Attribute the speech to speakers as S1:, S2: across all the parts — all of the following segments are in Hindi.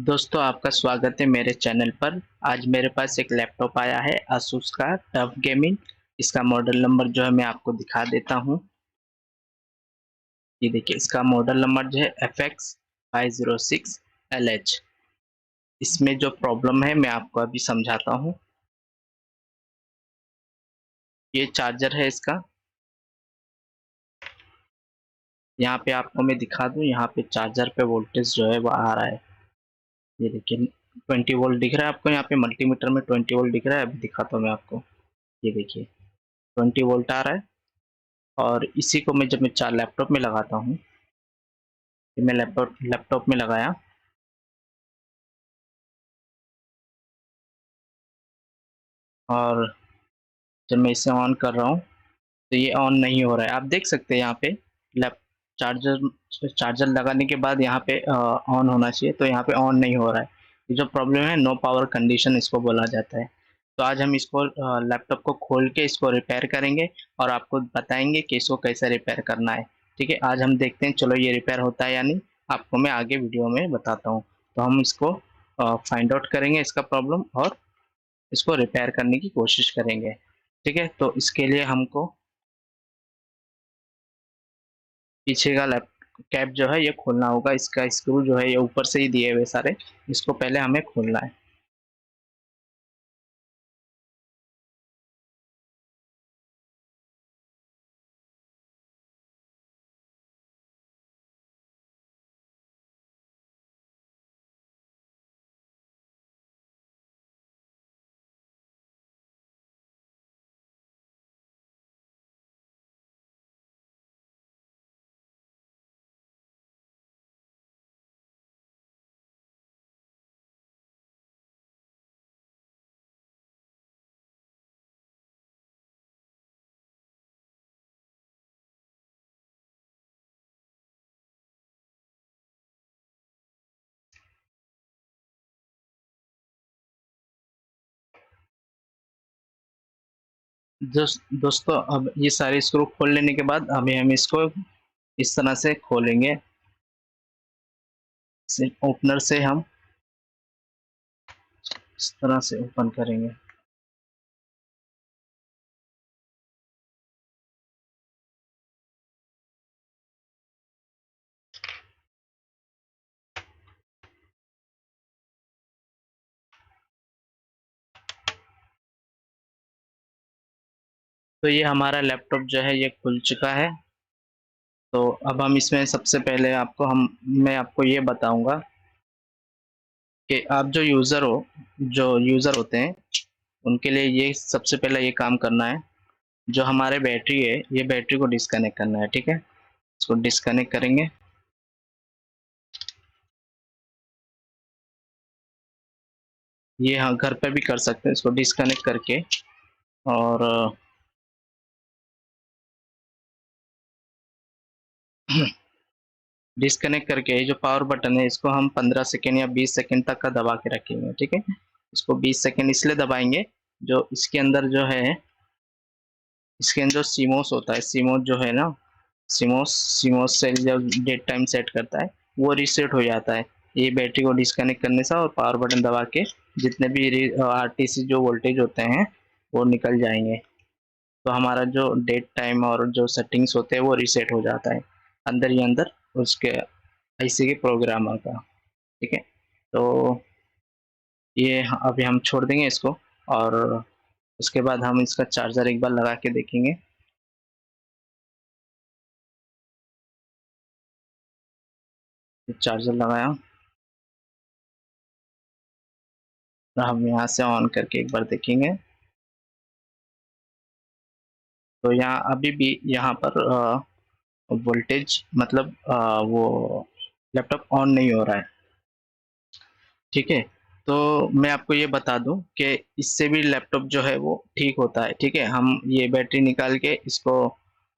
S1: दोस्तों आपका स्वागत है मेरे चैनल पर। आज मेरे पास एक लैपटॉप आया है asus का टफ गेमिंग। इसका मॉडल नंबर जो है मैं आपको दिखा देता हूँ। ये देखिए, इसका मॉडल नंबर जो है FX506LH। इसमें जो प्रॉब्लम है मैं आपको अभी समझाता हूँ। ये चार्जर है इसका। यहाँ पे आपको मैं दिखा दूँ, यहाँ पे चार्जर पे वोल्टेज जो है वो आ रहा है। ये देखिए 20 वोल्ट दिख रहा है आपको। यहाँ पे मल्टीमीटर में 20 वोल्ट दिख रहा है। अभी दिखाता हूँ मैं आपको। ये देखिए 20 वोल्ट आ रहा है। और इसी को मैं जब मैं लैपटॉप में लगाता हूँ, मैं लैपटॉप में लगाया और जब मैं इसे ऑन कर रहा हूँ तो ये ऑन नहीं हो रहा है। आप देख सकते हैं यहाँ पे लैप चार्जर चार्जर लगाने के बाद यहाँ पे ऑन होना चाहिए, तो यहाँ पे ऑन नहीं हो रहा है। ये जो प्रॉब्लम है नो पावर कंडीशन इसको बोला जाता है। तो आज हम इसको लैपटॉप को खोल के इसको रिपेयर करेंगे और आपको बताएंगे कि इसको कैसे रिपेयर करना है। ठीक है, आज हम देखते हैं चलो ये रिपेयर होता है या नहीं। आपको मैं आगे वीडियो में बताता हूँ। तो हम इसको फाइंड आउट करेंगे इसका प्रॉब्लम और इसको रिपेयर करने की कोशिश करेंगे। ठीक है, तो इसके लिए हमको पीछे का लैप कैप जो है ये खोलना होगा। इसका स्क्रू जो है ये ऊपर से ही दिए हुए सारे, इसको पहले हमें खोलना है। दोस्तों अब ये सारे स्क्रू खोल लेने के बाद अभी हम इसको इस तरह से खोलेंगे। ओपनर से हम इस तरह से ओपन करेंगे। तो ये हमारा लैपटॉप जो है ये खुल चुका है। तो अब हम इसमें सबसे पहले मैं आपको ये बताऊंगा कि आप जो यूज़र होते हैं उनके लिए ये सबसे पहले ये काम करना है। जो हमारे बैटरी है ये बैटरी को डिस्कनेक्ट करना है। ठीक है, इसको डिस्कनेक्ट करेंगे। ये हाँ घर पे भी कर सकते हैं, इसको डिस्कनेक्ट करके और डिस्कनेक्ट करके ये जो पावर बटन है इसको हम 15 सेकेंड या 20 सेकेंड तक का दबा के रखेंगे। ठीक है, इसको 20 सेकेंड इसलिए दबाएंगे, जो इसके अंदर जो है इसके अंदर जो सीमोस होता है, सीमोस जो है ना, सीमोस सीमोस सेल जब डेट टाइम सेट करता है वो रीसेट हो जाता है ये बैटरी को डिस्कनेक्ट करने से। और पावर बटन दबा के जितने भी आरटीसी जो वोल्टेज होते हैं वो निकल जाएंगे। तो हमारा जो डेट टाइम और जो सेटिंग्स होते हैं वो रीसेट हो जाता है अंदर ही अंदर उसके आईसी के प्रोग्रामर का। ठीक है, तो ये अभी हम छोड़ देंगे इसको और उसके बाद हम इसका चार्जर एक बार लगा के देखेंगे। चार्जर लगाया, हम यहाँ से ऑन करके एक बार देखेंगे। तो यहाँ अभी भी यहाँ पर वोल्टेज मतलब वो लैपटॉप ऑन नहीं हो रहा है। ठीक है, तो मैं आपको ये बता दूं कि इससे भी लैपटॉप जो है वो ठीक होता है। ठीक है, हम ये बैटरी निकाल के इसको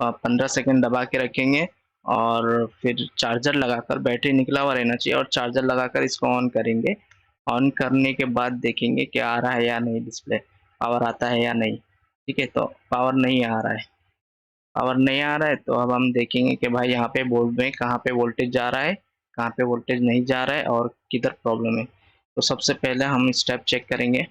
S1: 15 सेकेंड दबा के रखेंगे और फिर चार्जर लगाकर, बैटरी निकला हुआ रहना चाहिए और चार्जर लगाकर इसको ऑन करेंगे। ऑन करने के बाद देखेंगे कि आ रहा है या नहीं, डिस्प्ले पावर आता है या नहीं। ठीक है, तो पावर नहीं आ रहा है। पावर नहीं आ रहा है तो अब हम देखेंगे कि भाई यहाँ पे बोर्ड में कहाँ पे वोल्टेज जा रहा है कहाँ पे वोल्टेज नहीं जा रहा है और किधर प्रॉब्लम है। तो सबसे पहले हम स्टेप चेक करेंगे।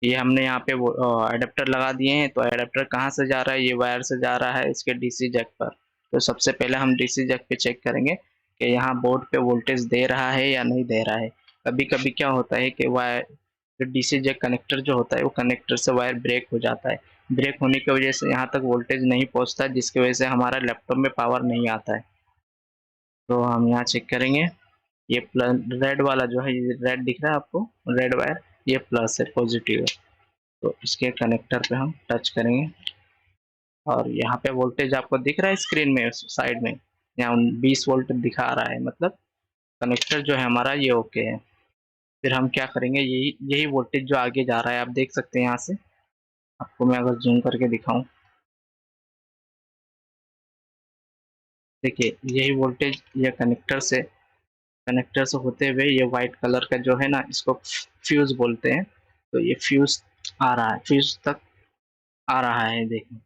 S1: ये हमने यहाँ पे वो एडेप्टर लगा दिए हैं, तो एडेप्टर कहाँ से जा रहा है, ये वायर से जा रहा है इसके डीसी जैक पर। तो सबसे पहले हम डीसी जैक पे चेक करेंगे कि यहाँ बोर्ड पे वोल्टेज दे रहा है या नहीं दे रहा है। कभी कभी क्या होता है कि वायर जो डीसी जैक कनेक्टर जो होता है वो कनेक्टर से वायर ब्रेक हो जाता है। ब्रेक होने की वजह से यहाँ तक वोल्टेज नहीं पहुँचता, जिसकी वजह से हमारा लैपटॉप में पावर नहीं आता है। तो हम यहाँ चेक करेंगे, ये प्लस रेड वाला जो है, ये रेड दिख रहा है आपको, रेड वायर, ये प्लस है, पॉजिटिव है। तो इसके कनेक्टर पे हम टच करेंगे और यहाँ पे वोल्टेज आपको दिख रहा है स्क्रीन में साइड में, यहाँ 20 वोल्ट दिखा रहा है, मतलब कनेक्टर जो है हमारा ये ओके है। फिर हम क्या करेंगे, यही यही वोल्टेज जो आगे जा रहा है आप देख सकते हैं यहाँ से, आपको मैं अगर जूम करके दिखाऊं, देखिए यही वोल्टेज ये कनेक्टर से होते हुए ये व्हाइट कलर का जो है ना, इसको फ्यूज बोलते हैं। तो ये फ्यूज आ रहा है, फ्यूज तक आ रहा है, देखिए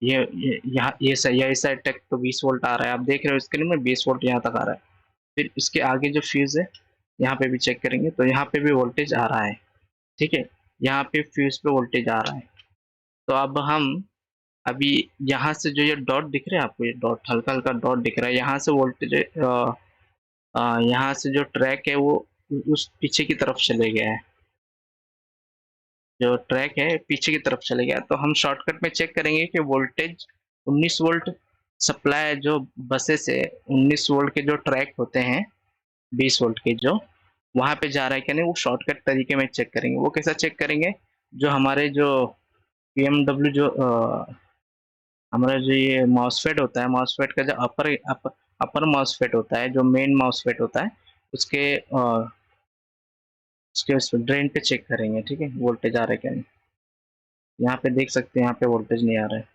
S1: ये यहाँ ये सही है, इस साइड तक तो 20 वोल्ट आ रहा है, आप देख रहे हो स्क्रीन में 20 वोल्ट यहाँ तक आ रहा है। फिर इसके आगे जो फ्यूज है, यहाँ पे भी चेक करेंगे तो यहाँ पे भी वोल्टेज आ रहा है, ठीक है, यहाँ पे फ्यूज पे वोल्टेज आ रहा है। तो अब हम अभी यहाँ से जो ये डॉट दिख रहे हैं आपको, ये डॉट हल्का हल्का डॉट दिख रहा है, यहाँ से वोल्टेज यहाँ से जो ट्रैक है वो उस पीछे की तरफ चले गया है, जो ट्रैक है पीछे की तरफ चले गया। तो हम शॉर्टकट में चेक करेंगे कि वोल्टेज 19 वोल्ट सप्लाई जो बसेस है, 19 वोल्ट के जो ट्रैक होते हैं 20 वोल्ट के, जो वहां पे जा रहा है क्या नहीं, वो शॉर्टकट तरीके में चेक करेंगे। वो कैसा चेक करेंगे, जो हमारे जो पीएमडब्ल्यू जो हमारा जो ये मॉसफेट होता है, मॉसफेट का जो अपर मॉसफेट होता है, जो मेन मॉसफेट होता है, उसके उसके ड्रेन पे चेक करेंगे, ठीक है, वोल्टेज आ रहा है क्या नहीं। यहाँ पे देख सकते हैं यहाँ पे वोल्टेज नहीं आ रहा है,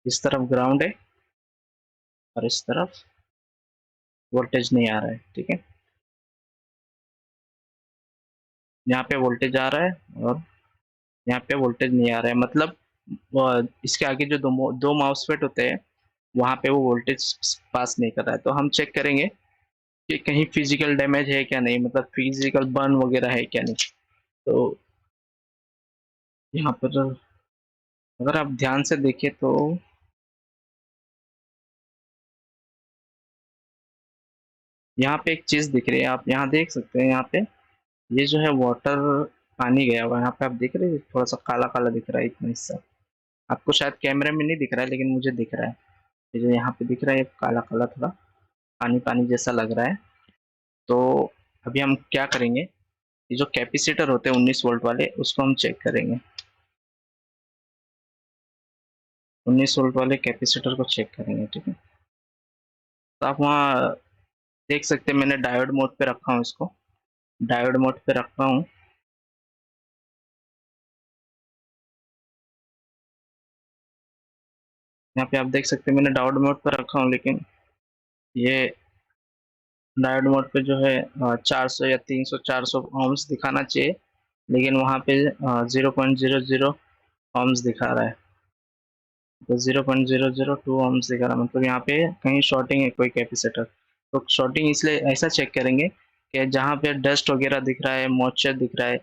S1: इस तरफ ग्राउंड है और इस तरफ वोल्टेज नहीं आ रहा है, ठीक है। यहाँ पे वोल्टेज आ रहा है और यहाँ पे वोल्टेज नहीं आ रहा है, मतलब इसके आगे जो दो माउसफेट होते हैं वहां पे वो वोल्टेज पास नहीं कर रहा है। तो हम चेक करेंगे कि कहीं फिजिकल डैमेज है क्या नहीं, मतलब फिजिकल बर्न वगैरह है क्या नहीं। तो यहाँ पर अगर आप ध्यान से देखें तो यहाँ पे एक चीज दिख रही है, आप यहाँ देख सकते हैं, यहाँ पे ये जो है वाटर, पानी गया हुआ है, यहाँ पे आप देख रहे हैं थोड़ा सा काला काला दिख रहा है इतना हिस्सा, आपको शायद कैमरे में नहीं दिख रहा है लेकिन मुझे दिख रहा है। ये जो यहाँ पे दिख रहा है ये काला काला थोड़ा पानी पानी जैसा लग रहा है। तो अभी हम क्या करेंगे, ये जो कैपेसिटर होते हैं 19 वोल्ट वाले, उसको हम चेक करेंगे। 19 वोल्ट वाले कैपेसिटर को चेक करेंगे, ठीक है। तो आप वहाँ देख सकते हैं मैंने डायोड मोड पे रखा हूँ इसको, डायोड मोड पे रखा हूँ। यहाँ पे आप देख सकते हैं मैंने डायोड मोड पे रखा हूँ, लेकिन ये डायोड मोड पे जो है 400 या 300 400 ohms दिखाना चाहिए, लेकिन वहाँ पे 0.00 ohms दिखा रहा है। तो 0.002 ohms दिखा रहा है, मतलब यहाँ पे कहीं शॉर्टिंग है कोई कैपेसिटर। तो शॉर्टिंग इसलिए ऐसा चेक करेंगे कि जहाँ पे डस्ट वगैरह दिख रहा है, मॉइस्चर दिख रहा है,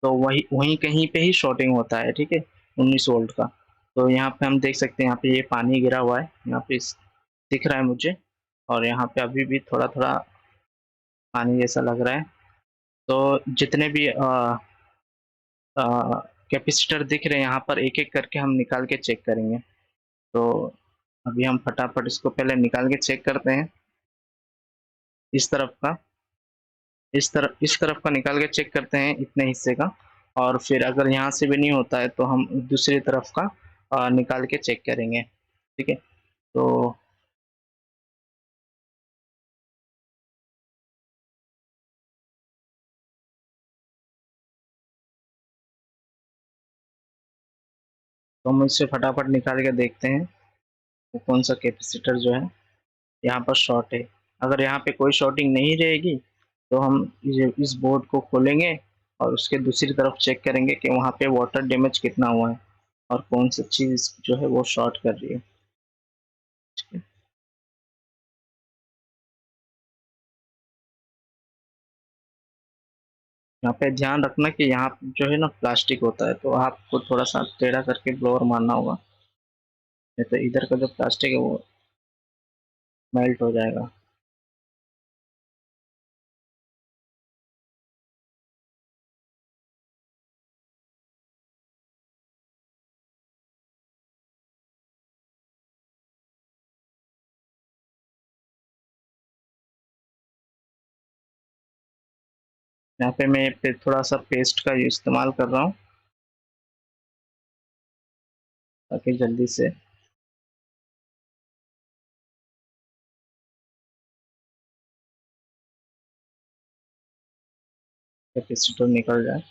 S1: तो वही वहीं कहीं पे ही शॉर्टिंग होता है, ठीक है, 19 वोल्ट का। तो यहाँ पे हम देख सकते हैं, यहाँ पे ये पानी गिरा हुआ है, यहाँ पे दिख रहा है मुझे, और यहाँ पे अभी भी थोड़ा थोड़ा पानी जैसा लग रहा है। तो जितने भी कैपेसिटर दिख रहे हैं यहाँ पर, एक एक करके हम निकाल के चेक करेंगे। तो अभी हम फटाफट इसको पहले निकाल के चेक करते हैं, इस तरफ का, इस तरफ का निकाल के चेक करते हैं इतने हिस्से का। और फिर अगर यहाँ से भी नहीं होता है तो हम दूसरी तरफ का निकाल के चेक करेंगे, ठीक है। तो हम इससे फटाफट निकाल के देखते हैं वो कौन सा कैपेसिटर जो है यहाँ पर शॉर्ट है। अगर यहाँ पे कोई शॉर्टिंग नहीं रहेगी तो हम इस बोर्ड को खोलेंगे और उसके दूसरी तरफ चेक करेंगे कि वहाँ पे वाटर डैमेज कितना हुआ है और कौन सी चीज़ जो है वो शॉर्ट कर रही है। यहाँ पे ध्यान रखना कि यहाँ जो है ना प्लास्टिक होता है, तो आपको थोड़ा सा टेढ़ा करके ब्लोअर मारना होगा, नहीं तो इधर का जो प्लास्टिक है वो मेल्ट हो जाएगा। यहाँ पे मैं फिर थोड़ा सा पेस्ट का इस्तेमाल कर रहा हूँ ताकि जल्दी से कैपेसिटर निकल जाए।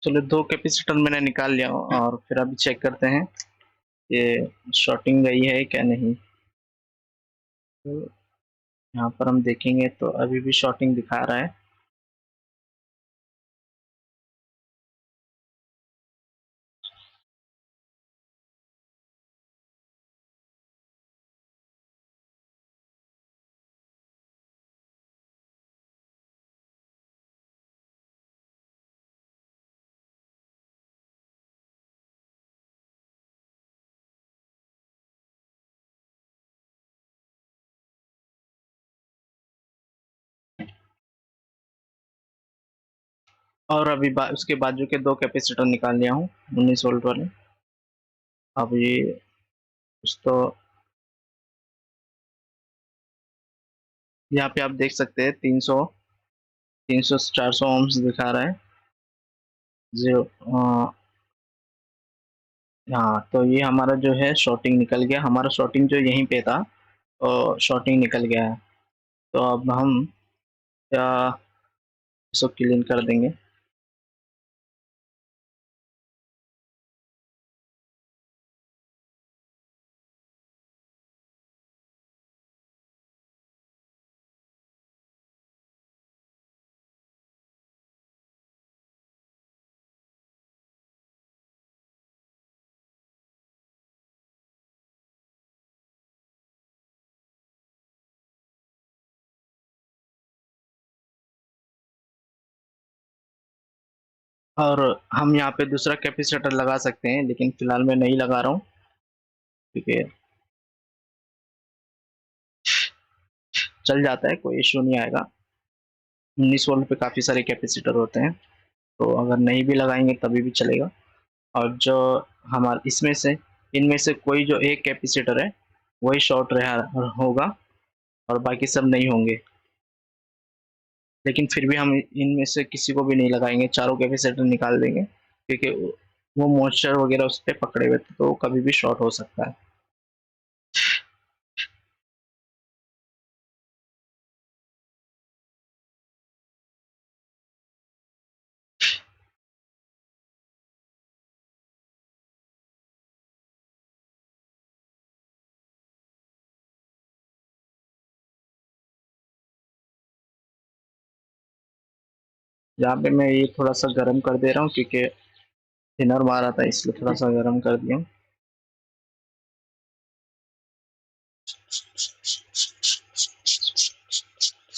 S1: चलो 2 कैपेसिटर मैंने निकाल लिया और फिर अभी चेक करते हैं ये शॉर्टिंग गई है क्या नहीं। तो यहाँ पर हम देखेंगे तो अभी भी शॉर्टिंग दिखा रहा है। और अभी उसके बाजू के 2 कैपेसिटर निकाल लिया हूँ 19 वोल्ट वाले। अब ये कुछ तो यहाँ पे आप देख सकते हैं 300 400 ohms दिखा रहा है। जीरो हाँ, तो ये हमारा जो है शॉर्टिंग निकल गया, हमारा शॉर्टिंग जो यहीं पे था और शॉर्टिंग निकल गया है। तो अब हम क्या इसको क्लीन कर देंगे। और हम यहाँ पे दूसरा कैपेसिटर लगा सकते हैं, लेकिन फिलहाल मैं नहीं लगा रहा हूँ, ठीक है। चल जाता है, कोई इश्यू नहीं आएगा। 19 वोल्ट पे काफ़ी सारे कैपेसिटर होते हैं, तो अगर नहीं भी लगाएंगे तभी भी चलेगा। और जो हमारा इसमें से इनमें से कोई जो एक कैपेसिटर है वही शॉर्ट रहा होगा और बाकी सब नहीं होंगे। लेकिन फिर भी हम इनमें से किसी को भी नहीं लगाएंगे, चारों कैपेसिटर निकाल देंगे, क्योंकि वो मॉइस्चर वगैरह उस पर पकड़े हुए थे तो कभी भी शॉर्ट हो सकता है। यहाँ पे मैं ये थोड़ा सा गर्म कर दे रहा हूँ क्योंकि थिनर मारा था, इसलिए थोड़ा सा गर्म कर दिया।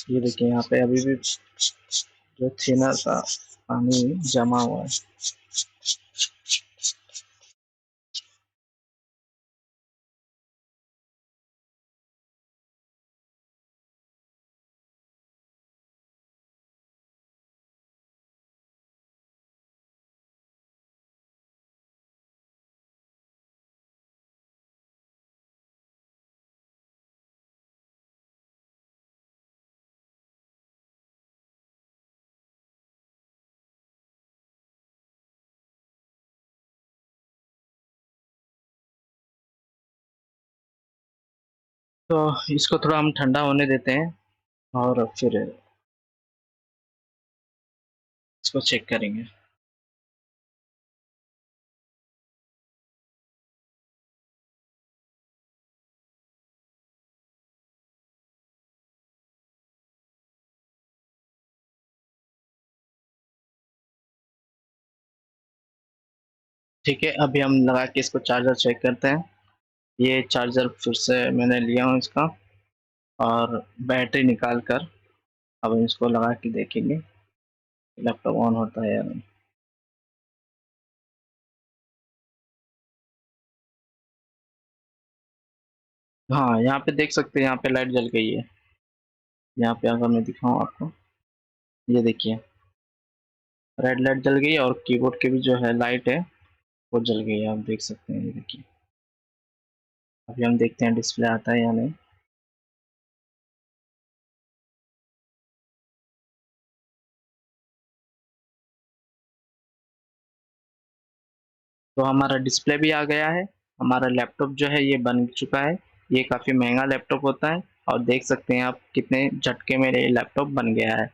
S1: ये देखिए यहाँ पे अभी भी जो थिनर का पानी जमा हुआ है। तो इसको थोड़ा हम ठंडा होने देते हैं और फिर इसको चेक करेंगे। ठीक है, अभी हम लगा के इसको चार्जर चेक करते हैं। ये चार्जर फिर से मैंने लिया हूँ इसका, और बैटरी निकाल कर अब हम इसको लगा के देखेंगे लैपटॉप ऑन होता है या नहीं। हाँ, यहाँ पे देख सकते हैं, यहाँ पे लाइट जल गई है। यहाँ पे अगर मैं दिखाऊँ आपको, ये देखिए रेड लाइट जल गई है, और कीबोर्ड की भी जो है लाइट है वो जल गई है, आप देख सकते हैं, ये देखिए। अभी हम देखते हैं डिस्प्ले आता है या नहीं। तो हमारा डिस्प्ले भी आ गया है, हमारा लैपटॉप जो है ये बन चुका है। ये काफ़ी महंगा लैपटॉप होता है, और देख सकते हैं आप कितने झटके में ये लैपटॉप बन गया है।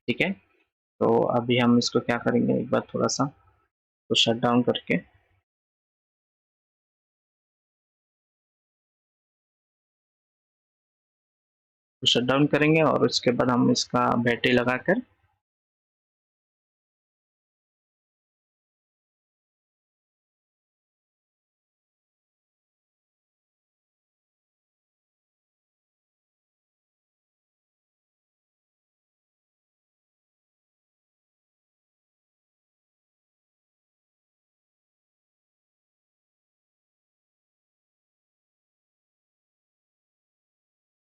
S1: ठीक है, तो अभी हम इसको क्या करेंगे, एक बार थोड़ा सा तो शट डाउन करके शट डाउन करेंगे, और उसके बाद हम इसका बैटरी लगाकर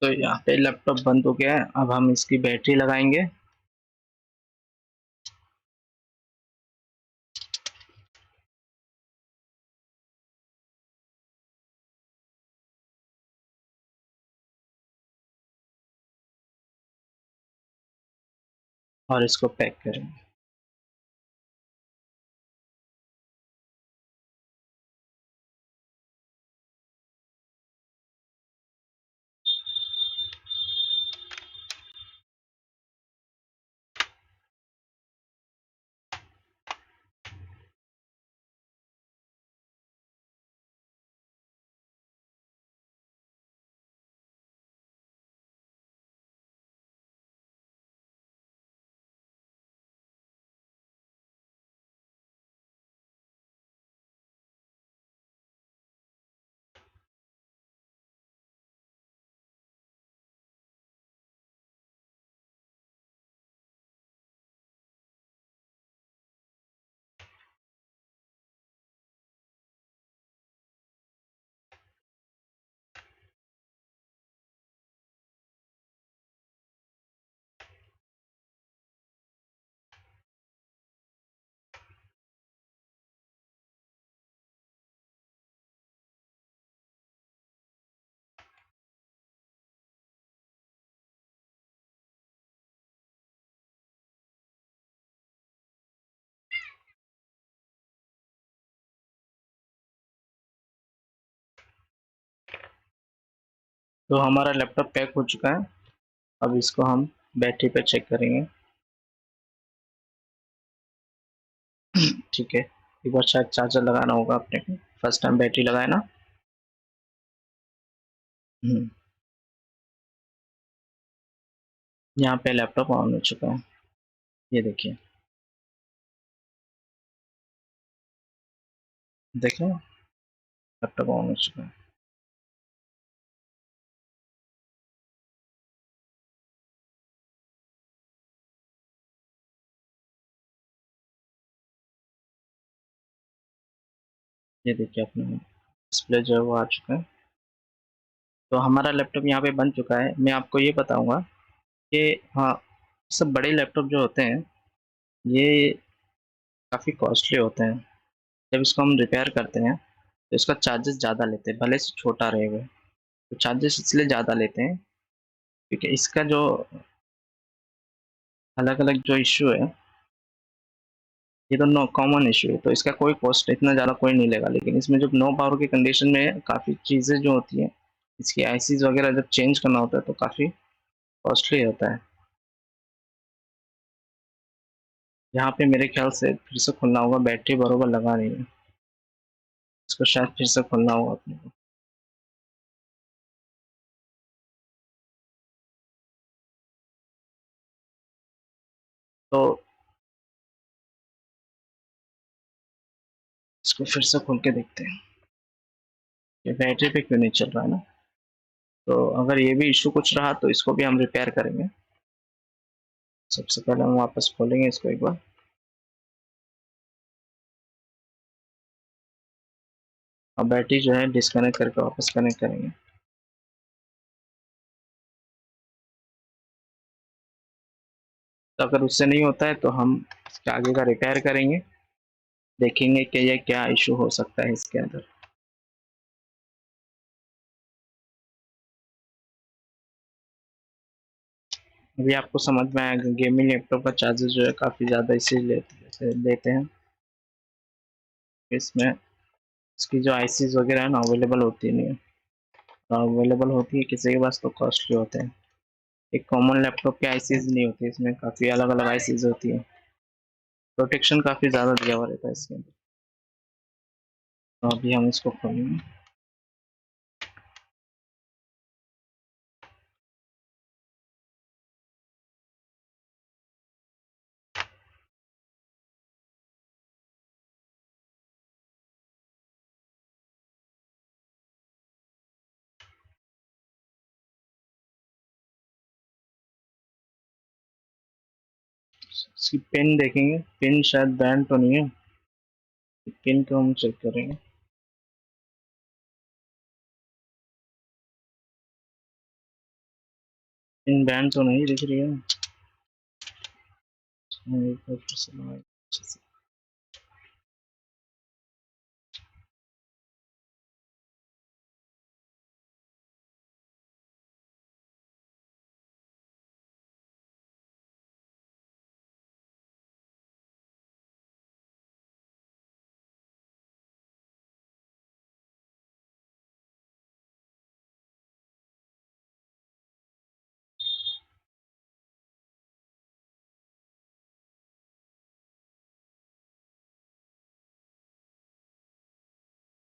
S1: तो यहाँ पे लैपटॉप बंद हो गया है। अब हम इसकी बैटरी लगाएंगे। और इसको पैक करेंगे। तो हमारा लैपटॉप पैक हो चुका है। अब इसको हम बैटरी पे चेक करेंगे। ठीक है, एक बार शायद चार्जर लगाना होगा अपने को, फर्स्ट टाइम बैटरी लगाए ना। हम्म, यहाँ पे लैपटॉप ऑन हो चुका है, ये देखिए। देखें, लैपटॉप ऑन हो चुका है। ये देखिए अपने डिस्प्ले जो है वो आ चुका है। तो हमारा लैपटॉप यहाँ पे बन चुका है। मैं आपको ये बताऊंगा कि हाँ, सब बड़े लैपटॉप जो होते हैं ये काफ़ी कॉस्टली होते हैं। जब इसको हम रिपेयर करते हैं तो इसका चार्जेस ज़्यादा लेते हैं, भले से छोटा रहेगा। तो चार्जेस इसलिए ज़्यादा लेते हैं क्योंकि इसका जो अलग अलग जो इशू है, ये तो नो कॉमन इशू है, तो इसका कोई कॉस्ट इतना ज़्यादा कोई नहीं लेगा। लेकिन इसमें जब नो पावर की कंडीशन में काफ़ी चीज़ें जो होती हैं, इसकी आईसीज वगैरह जब चेंज करना होता है तो काफ़ी कॉस्टली होता है। यहाँ पे मेरे ख्याल से फिर से खोलना होगा, बैटरी बरोबर लगा नहीं है, इसको शायद फिर से खोलना होगा अपने को। तो इसको फिर से खोल के देखते हैं, ये बैटरी पे क्यों नहीं चल रहा है ना। तो अगर ये भी इशू कुछ रहा तो इसको भी हम रिपेयर करेंगे। सबसे पहले हम वापस खोलेंगे इसको एक बार। अब बैटरी जो है डिस्कनेक्ट करके वापस कनेक्ट करेंगे। तो अगर उससे नहीं होता है तो हम इसके आगे का रिपेयर करेंगे, देखेंगे कि ये क्या इशू हो सकता है इसके अंदर। अभी आपको समझ में आएगा, गेमिंग लैपटॉप का चार्जर जो है काफ़ी ज़्यादा इसीलिए लेते हैं। इसमें इसकी जो आईसीज वगैरह है ना अवेलेबल होती नहीं है, अवेलेबल होती है किसी के पास तो कॉस्टली होते हैं। एक कॉमन लैपटॉप की आईसीज नहीं होती, इसमें काफ़ी अलग अलग आईसीज होती है, प्रोटेक्शन काफ़ी ज़्यादा दिया हुआ रहता है इसके अंदर। तो अभी हम इसको खोलेंगे। इसकी पिन देखेंगे, पिन शायद बैंड तो नहीं है, पिन को हम चेक करेंगे। पिन बैंड तो नहीं दिख रही है। एक बार फिर से लगाएं अच्छे से।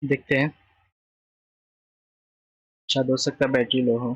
S1: देखते हैं, शायद हो सकता है बैटरी लो हो।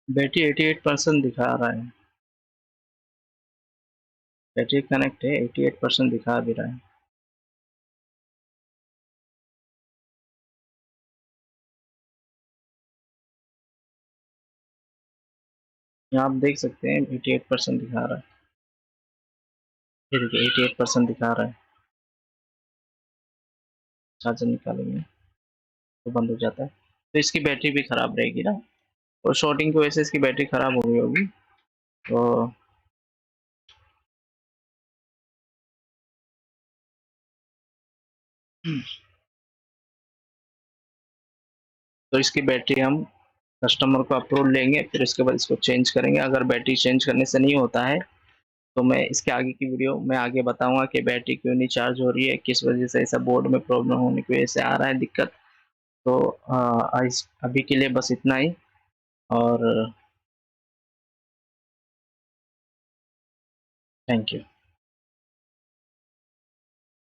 S1: बैटरी 88% दिखा रहा है, बैटरी कनेक्ट है, 88% दिखा भी रहा है। यहाँ आप देख सकते हैं 88% दिखा रहा है, ये देखिए 88% दिखा रहा है। चार्जर निकालेंगे तो बंद हो जाता है, तो इसकी बैटरी भी खराब रहेगी ना, और शॉर्टिंग की वजह से इसकी बैटरी खराब हो गई होगी। तो तो इसकी बैटरी हम कस्टमर को अप्रूव लेंगे, फिर उसके बाद इसको चेंज करेंगे। अगर बैटरी चेंज करने से नहीं होता है तो मैं इसके आगे की वीडियो में आगे बताऊंगा कि बैटरी क्यों नहीं चार्ज हो रही है, किस वजह से ऐसा बोर्ड में प्रॉब्लम होने की वजह से आ रहा है दिक्कत। तो अभी के लिए बस इतना ही, और थैंक यू।